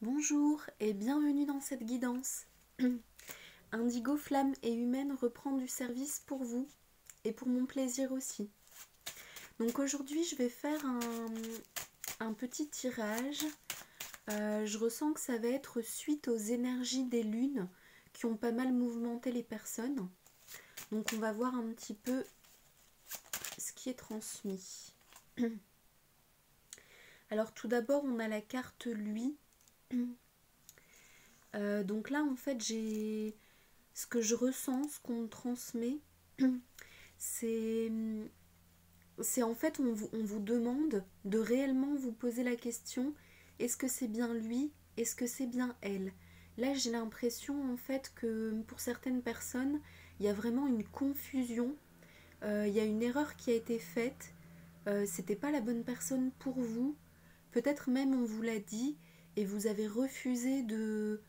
Bonjour et bienvenue dans cette guidance. Indigo Flamme et Humaine reprend du service pour vous et pour mon plaisir aussi. Donc aujourd'hui je vais faire un petit tirage. Je ressens que ça va être suite aux énergies des lunes qui ont pas mal mouvementé les personnes. Donc on va voir un petit peu ce qui est transmis. Alors tout d'abord on a la carte lui. Donc là en fait j'ai ce que je ressens, ce qu'on me transmet, c'est en fait on vous demande de réellement vous poser la question, est-ce que c'est bien lui, est-ce que c'est bien elle? Là j'ai l'impression en fait que pour certaines personnes il y a vraiment une confusion, il y a une erreur qui a été faite, c'était pas la bonne personne pour vous, peut-être même on vous l'a dit et vous avez refusé de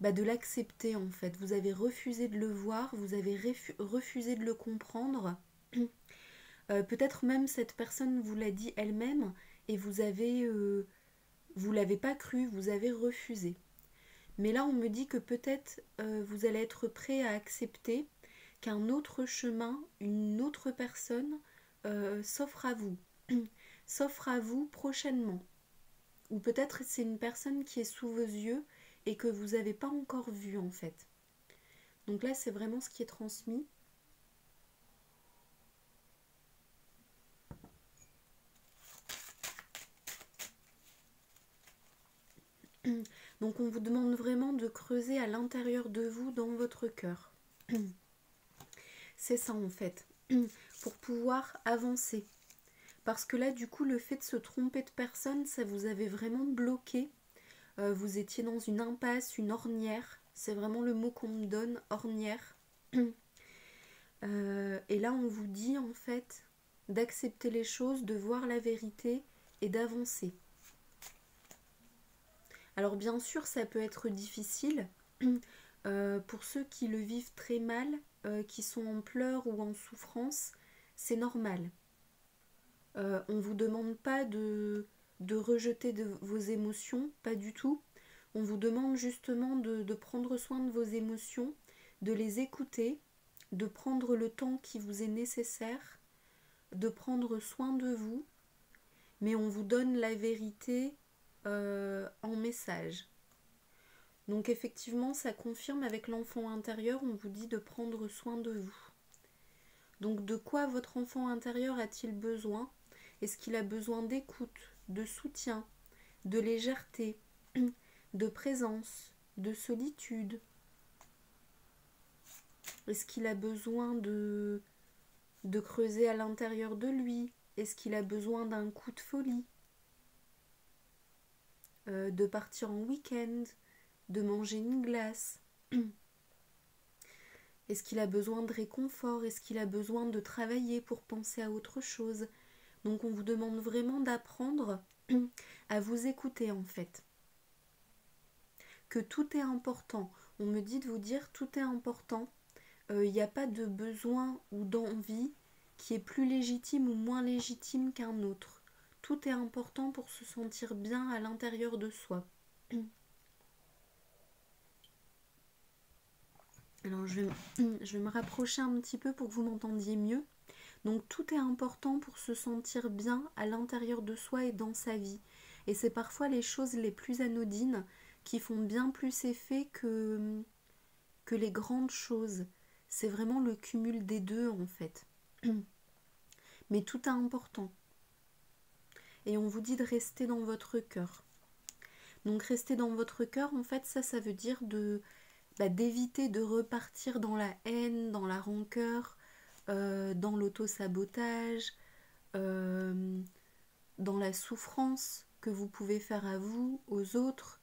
l'accepter en fait. Vous avez refusé de le voir, vous avez refusé de le comprendre. Peut-être même cette personne vous l'a dit elle-même et vous l'avez pas cru, vous avez refusé. Mais là on me dit que peut-être vous allez être prêt à accepter qu'un autre chemin, une autre personne s'offre à vous. S'offre à vous prochainement. Ou peut-être c'est une personne qui est sous vos yeux et que vous n'avez pas encore vu en fait. Donc là c'est vraiment ce qui est transmis. Donc on vous demande vraiment de creuser à l'intérieur de vous, dans votre cœur. C'est ça en fait, pour pouvoir avancer. Parce que là du coup le fait de se tromper de personne, ça vous avait vraiment bloqué. Vous étiez dans une impasse, une ornière. C'est vraiment le mot qu'on me donne, ornière. Et là on vous dit en fait d'accepter les choses, de voir la vérité et d'avancer. Alors bien sûr ça peut être difficile pour ceux qui le vivent très mal, qui sont en pleurs ou en souffrance, c'est normal. On ne vous demande pas de rejeter vos émotions, pas du tout. On vous demande justement de prendre soin de vos émotions, de les écouter, de prendre le temps qui vous est nécessaire, de prendre soin de vous, mais on vous donne la vérité en message. Donc effectivement, ça confirme avec l'enfant intérieur, on vous dit de prendre soin de vous. Donc de quoi votre enfant intérieur a-t-il besoin? Est-ce qu'il a besoin d'écoute, de soutien, de légèreté, de présence, de solitude? Est-ce qu'il a besoin de creuser à l'intérieur de lui? Est-ce qu'il a besoin d'un coup de folie? De partir en week-end? De manger une glace? Est-ce qu'il a besoin de réconfort? Est-ce qu'il a besoin de travailler pour penser à autre chose? Donc on vous demande vraiment d'apprendre à vous écouter en fait. Que tout est important. On me dit de vous dire tout est important. Il n'y a pas de besoin ou d'envie qui est plus légitime ou moins légitime qu'un autre. Tout est important pour se sentir bien à l'intérieur de soi. Alors je vais me rapprocher un petit peu pour que vous m'entendiez mieux. Donc tout est important pour se sentir bien à l'intérieur de soi et dans sa vie. Et c'est parfois les choses les plus anodines qui font bien plus effet que les grandes choses. C'est vraiment le cumul des deux en fait. Mais tout est important. Et on vous dit de rester dans votre cœur. Donc rester dans votre cœur, en fait, ça veut dire d'éviter de repartir dans la haine, dans la rancœur, dans l'auto-sabotage, dans la souffrance que vous pouvez faire à vous, aux autres.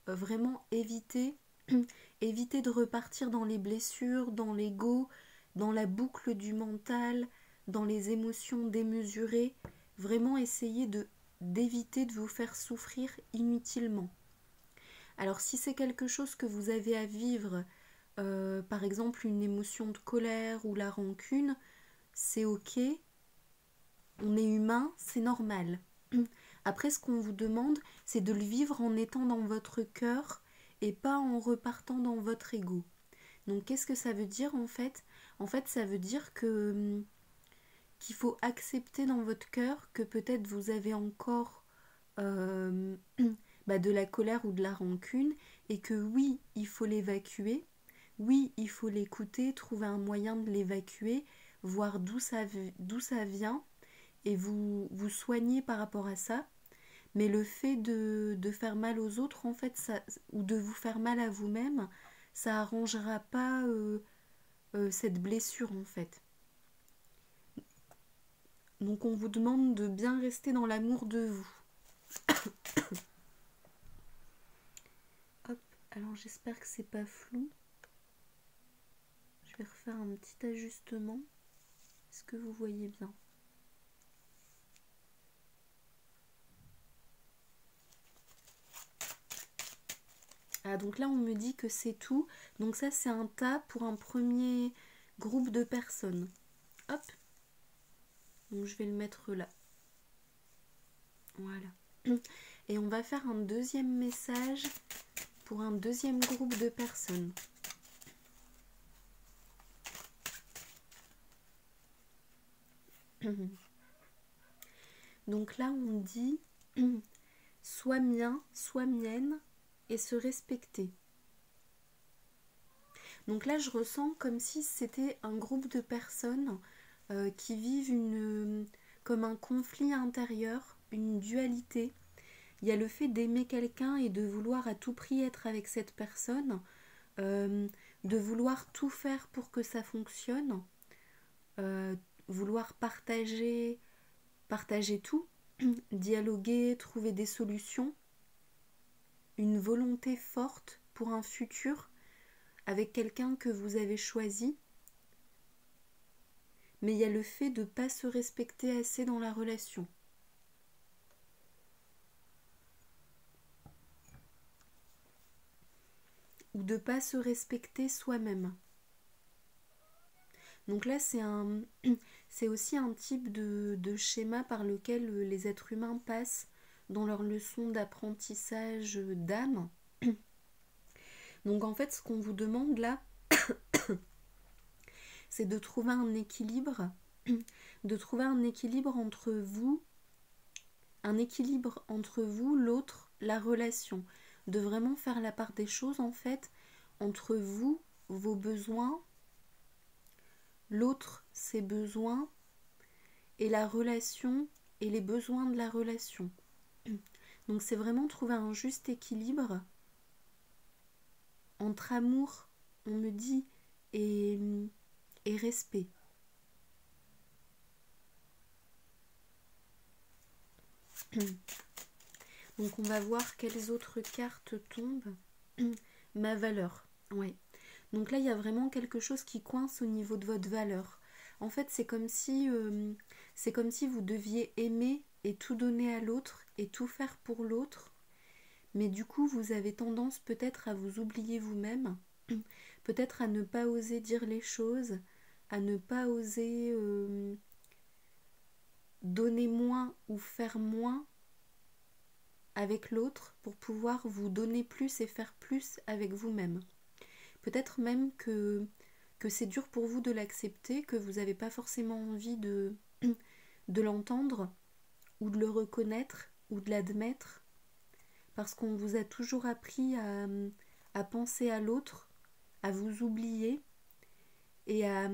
Vraiment éviter de repartir dans les blessures, dans l'ego, dans la boucle du mental, dans les émotions démesurées. Vraiment essayer d'éviter de vous faire souffrir inutilement. Alors si c'est quelque chose que vous avez à vivre, par exemple une émotion de colère ou la rancune, c'est ok, on est humain, c'est normal. Après, ce qu'on vous demande, c'est de le vivre en étant dans votre cœur et pas en repartant dans votre ego. Donc, qu'est-ce que ça veut dire en fait? En fait, ça veut dire que qu'il faut accepter dans votre cœur que peut-être vous avez encore euh, de la colère ou de la rancune et que oui, il faut l'évacuer, oui, il faut l'écouter, trouver un moyen de l'évacuer, voir d'où ça vient et vous soigner par rapport à ça. Mais le fait de faire mal aux autres, en fait, ça, ou de vous faire mal à vous-même, ça arrangera pas cette blessure, en fait. Donc on vous demande de bien rester dans l'amour de vous. Hop, alors j'espère que c'est pas flou. Je vais refaire un petit ajustement. Est-ce que vous voyez bien? Ah, donc là on me dit que c'est tout. Donc ça c'est un tas pour un premier groupe de personnes. Hop. Donc je vais le mettre là. Voilà. Et on va faire un deuxième message pour un deuxième groupe de personnes. Donc là on dit soit mien, soit mienne et se respecter. Donc là je ressens comme si c'était un groupe de personnes qui vivent comme un conflit intérieur, une dualité. Il y a le fait d'aimer quelqu'un et de vouloir à tout prix être avec cette personne, de vouloir tout faire pour que ça fonctionne, vouloir partager tout, dialoguer, trouver des solutions, une volonté forte pour un futur avec quelqu'un que vous avez choisi. Mais il y a le fait de ne pas se respecter assez dans la relation. Ou de ne pas se respecter soi-même. Donc là, c'est aussi un type de schéma par lequel les êtres humains passent dans leur leçon d'apprentissage d'âme. Donc en fait, ce qu'on vous demande là, c'est de trouver un équilibre, entre vous, l'autre, la relation, de vraiment faire la part des choses en fait entre vous, vos besoins, l'autre, ses besoins et la relation et les besoins de la relation. Donc c'est vraiment trouver un juste équilibre entre amour, on me dit, et respect. Donc on va voir quelles autres cartes tombent. Ma valeur, ouais. Donc là il y a vraiment quelque chose qui coince au niveau de votre valeur. En fait c'est comme si vous deviez aimer et tout donner à l'autre et tout faire pour l'autre. Mais du coup vous avez tendance peut-être à vous oublier vous-même, peut-être à ne pas oser dire les choses, à ne pas oser donner moins ou faire moins avec l'autre pour pouvoir vous donner plus et faire plus avec vous-même. Peut-être même que c'est dur pour vous de l'accepter, que vous n'avez pas forcément envie de l'entendre ou de le reconnaître ou de l'admettre parce qu'on vous a toujours appris à penser à l'autre, à vous oublier et à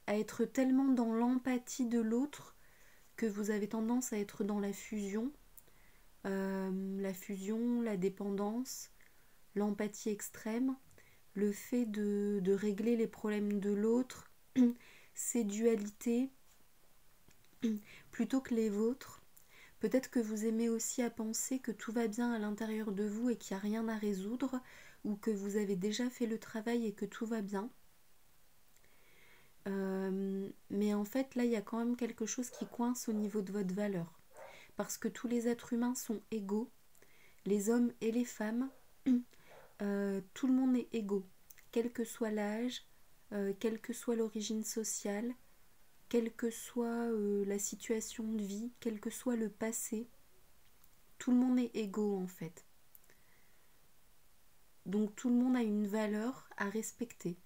être tellement dans l'empathie de l'autre que vous avez tendance à être dans la fusion, la dépendance, l'empathie extrême, le fait de régler les problèmes de l'autre, ses dualités, plutôt que les vôtres. Peut-être que vous aimez aussi à penser que tout va bien à l'intérieur de vous et qu'il n'y a rien à résoudre, ou que vous avez déjà fait le travail et que tout va bien. Mais en fait, là, il y a quand même quelque chose qui coince au niveau de votre valeur. Parce que tous les êtres humains sont égaux, les hommes et les femmes, tout le monde est égaux, quel que soit l'âge, quelle que soit l'origine sociale, quelle que soit la situation de vie, quel que soit le passé. tout le monde est égaux en fait. Donc tout le monde a une valeur à respecter.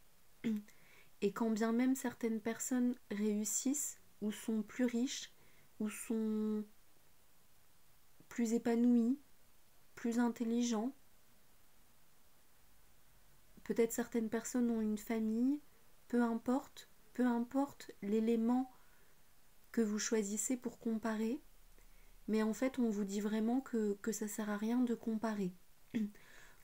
Et quand bien même certaines personnes réussissent, ou sont plus riches, ou sont plus épanouies, plus intelligents, peut-être certaines personnes ont une famille, peu importe l'élément que vous choisissez pour comparer, mais en fait on vous dit vraiment que ça sert à rien de comparer,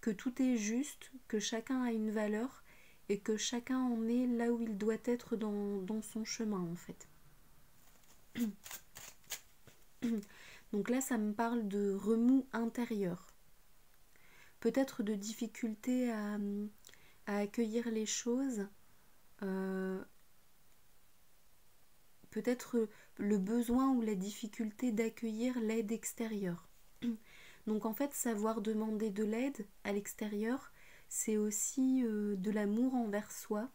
que tout est juste, que chacun a une valeur et que chacun en est là où il doit être dans son chemin en fait. Donc là ça me parle de remous intérieur, peut-être de difficulté à accueillir les choses, peut-être le besoin ou la difficulté d'accueillir l'aide extérieure. Donc en fait, savoir demander de l'aide à l'extérieur, c'est aussi de l'amour envers soi.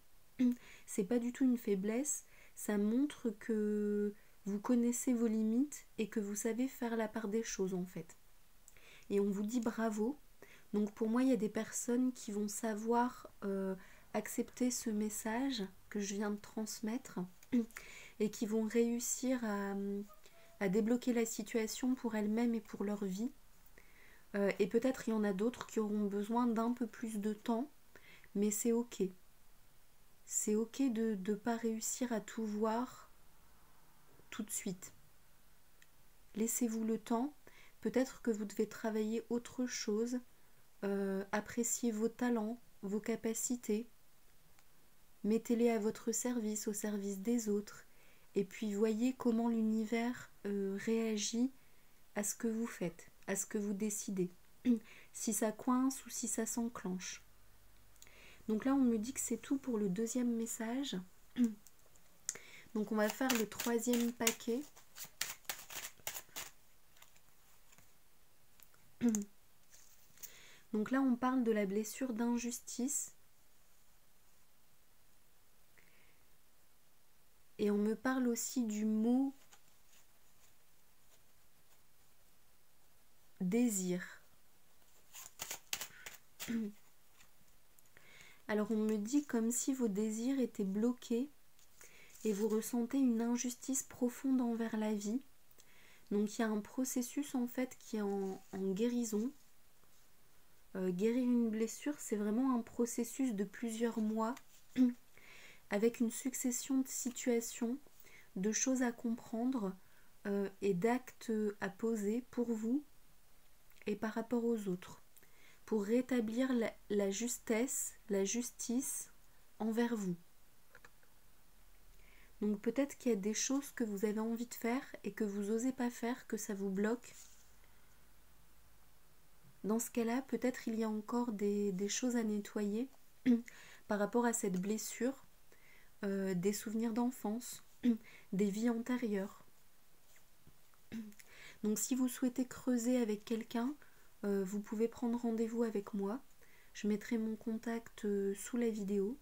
C'est pas du tout une faiblesse, ça montre que vous connaissez vos limites et que vous savez faire la part des choses en fait. Et on vous dit bravo. Donc pour moi, il y a des personnes qui vont savoir accepter ce message que je viens de transmettre et qui vont réussir à débloquer la situation pour elles-mêmes et pour leur vie. Et peut-être il y en a d'autres qui auront besoin d'un peu plus de temps, mais c'est ok. C'est ok de ne pas réussir à tout voir tout de suite. Laissez-vous le temps. Peut-être que vous devez travailler autre chose, apprécier vos talents, vos capacités. Mettez-les à votre service, au service des autres. Et puis voyez comment l'univers réagit à ce que vous faites, à ce que vous décidez. Si ça coince ou si ça s'enclenche. Donc là, on me dit que c'est tout pour le deuxième message. Donc on va faire le troisième paquet. Donc là, on parle de la blessure d'injustice. Et on me parle aussi du mot désir. Alors on me dit comme si vos désirs étaient bloqués et vous ressentez une injustice profonde envers la vie. Donc il y a un processus en fait qui est en guérison. Guérir une blessure, c'est vraiment un processus de plusieurs mois avec une succession de situations, de choses à comprendre et d'actes à poser pour vous et par rapport aux autres, pour rétablir la justesse, la justice envers vous. Donc peut-être qu'il y a des choses que vous avez envie de faire et que vous n'osez pas faire, que ça vous bloque. Dans ce cas-là, peut-être il y a encore des choses à nettoyer par rapport à cette blessure, des souvenirs d'enfance, des vies antérieures. Donc si vous souhaitez creuser avec quelqu'un, vous pouvez prendre rendez-vous avec moi. Je mettrai mon contact sous la vidéo.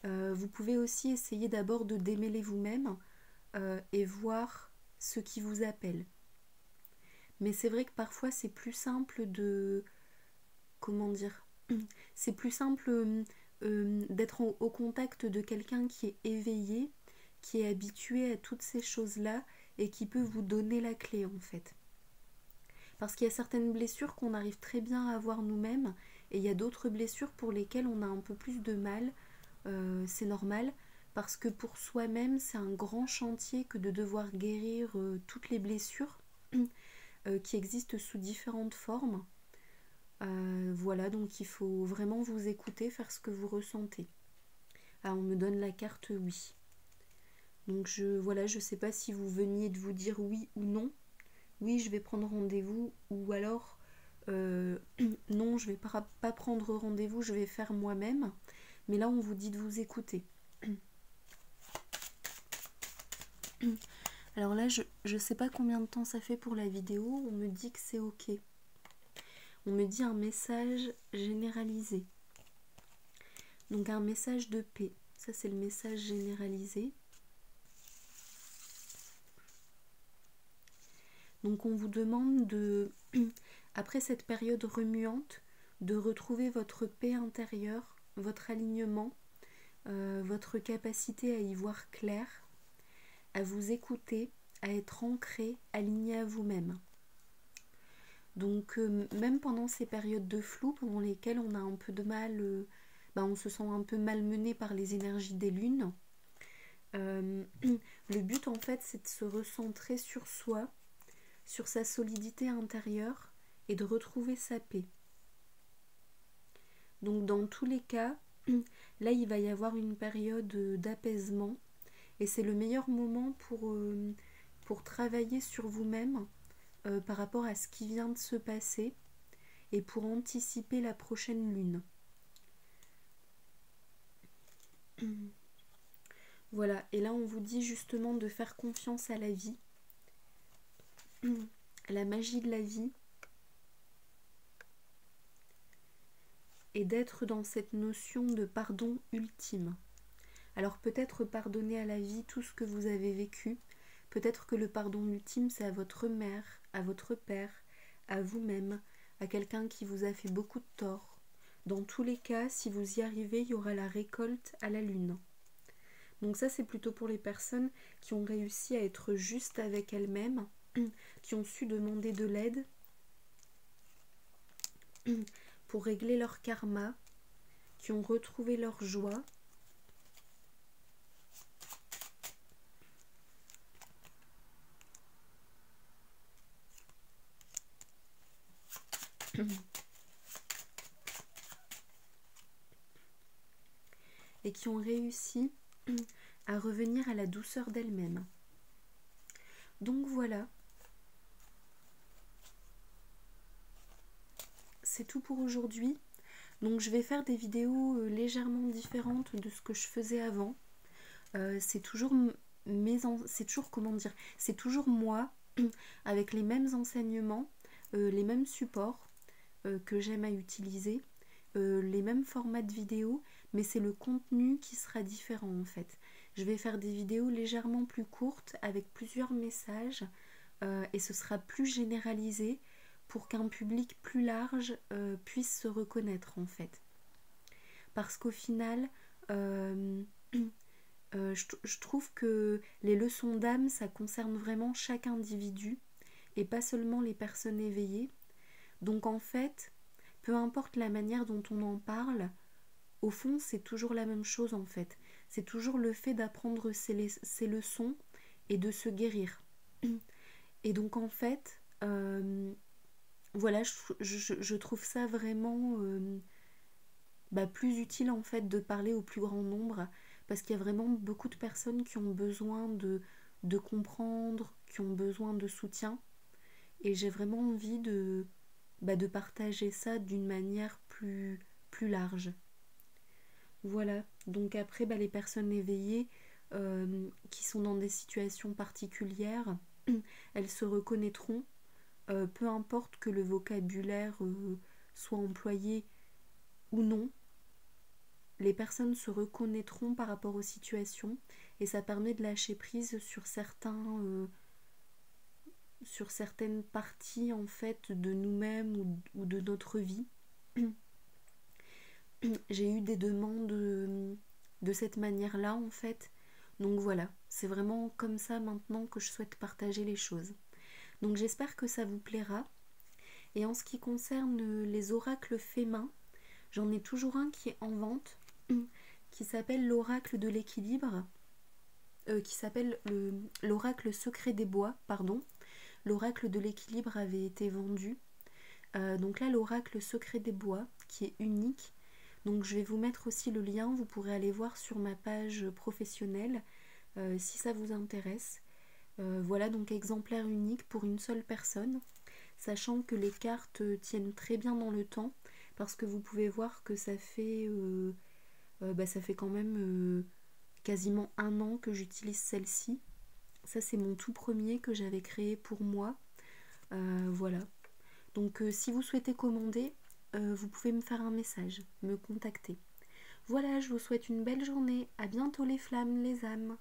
Vous pouvez aussi essayer d'abord de démêler vous-même et voir ce qui vous appelle. Mais c'est vrai que parfois c'est plus simple de... Comment dire? C'est plus simple d'être au contact de quelqu'un qui est éveillé, qui est habitué à toutes ces choses-là et qui peut vous donner la clé en fait. Parce qu'il y a certaines blessures qu'on arrive très bien à avoir nous-mêmes et il y a d'autres blessures pour lesquelles on a un peu plus de mal. C'est normal parce que pour soi-même c'est un grand chantier que de devoir guérir toutes les blessures qui existent sous différentes formes. Voilà, donc il faut vraiment vous écouter, faire ce que vous ressentez. Ah, on me donne la carte oui. Donc voilà, je sais pas si vous veniez de vous dire oui ou non. Oui, je vais prendre rendez-vous, ou alors non, je vais pas prendre rendez-vous, je vais faire moi-même. Mais là, on vous dit de vous écouter. Alors là, je sais pas combien de temps ça fait pour la vidéo, on me dit que c'est ok. On me dit un message généralisé. Donc un message de paix. Ça, c'est le message généralisé. Donc on vous demande de, après cette période remuante, de retrouver votre paix intérieure, votre alignement, votre capacité à y voir clair, à vous écouter, à être ancré, aligné à vous-même. Donc même pendant ces périodes de flou, pendant lesquelles on a un peu de mal, on se sent un peu malmené par les énergies des lunes, le but en fait c'est de se recentrer sur soi, sur sa solidité intérieure et de retrouver sa paix. Donc dans tous les cas, là il va y avoir une période d'apaisement et c'est le meilleur moment pour travailler sur vous-même par rapport à ce qui vient de se passer et pour anticiper la prochaine lune. Voilà, et là on vous dit justement de faire confiance à la vie, la magie de la vie, et d'être dans cette notion de pardon ultime. Alors peut-être pardonner à la vie tout ce que vous avez vécu, peut-être que le pardon ultime c'est à votre mère, à votre père, à vous-même, à quelqu'un qui vous a fait beaucoup de tort. Dans tous les cas, si vous y arrivez, il y aura la récolte à la lune. Donc ça c'est plutôt pour les personnes qui ont réussi à être justes avec elles-mêmes, qui ont su demander de l'aide pour régler leur karma, qui ont retrouvé leur joie. Et qui ont réussi à revenir à la douceur d'elles-mêmes. Donc voilà, c'est tout pour aujourd'hui. Donc je vais faire des vidéos légèrement différentes de ce que je faisais avant. C'est toujours c'est toujours moi avec les mêmes enseignements, les mêmes supports que j'aime à utiliser, les mêmes formats de vidéos, mais c'est le contenu qui sera différent en fait. Je vais faire des vidéos légèrement plus courtes avec plusieurs messages et ce sera plus généralisé pour qu'un public plus large puisse se reconnaître en fait. Parce qu'au final, je trouve que les leçons d'âme, ça concerne vraiment chaque individu et pas seulement les personnes éveillées. Donc en fait, peu importe la manière dont on en parle, au fond, c'est toujours la même chose en fait. C'est toujours le fait d'apprendre ces leçons et de se guérir. Et donc en fait, voilà, je trouve ça vraiment plus utile en fait de parler au plus grand nombre parce qu'il y a vraiment beaucoup de personnes qui ont besoin de comprendre, qui ont besoin de soutien. Et j'ai vraiment envie de partager ça d'une manière plus large. Voilà, donc après les personnes éveillées qui sont dans des situations particulières, elles se reconnaîtront, peu importe que le vocabulaire soit employé ou non, les personnes se reconnaîtront par rapport aux situations et ça permet de lâcher prise sur certaines parties en fait de nous-mêmes ou de notre vie. J'ai eu des demandes de cette manière-là en fait. Donc voilà, c'est vraiment comme ça maintenant que je souhaite partager les choses. Donc j'espère que ça vous plaira. Et en ce qui concerne les oracles faits main, j'en ai toujours un qui est en vente, qui s'appelle l'oracle de l'équilibre, qui s'appelle l'oracle secret des bois, pardon. L'oracle de l'équilibre avait été vendu. Donc là, l'oracle secret des bois, qui est unique. Donc je vais vous mettre aussi le lien, vous pourrez aller voir sur ma page professionnelle si ça vous intéresse. Voilà, donc exemplaire unique pour une seule personne, sachant que les cartes tiennent très bien dans le temps, parce que vous pouvez voir que ça fait quand même quasiment 1 an que j'utilise celle-ci. Ça c'est mon tout premier que j'avais créé pour moi. Voilà. Donc si vous souhaitez commander, vous pouvez me faire un message, me contacter. Voilà, je vous souhaite une belle journée. À bientôt les flammes, les âmes.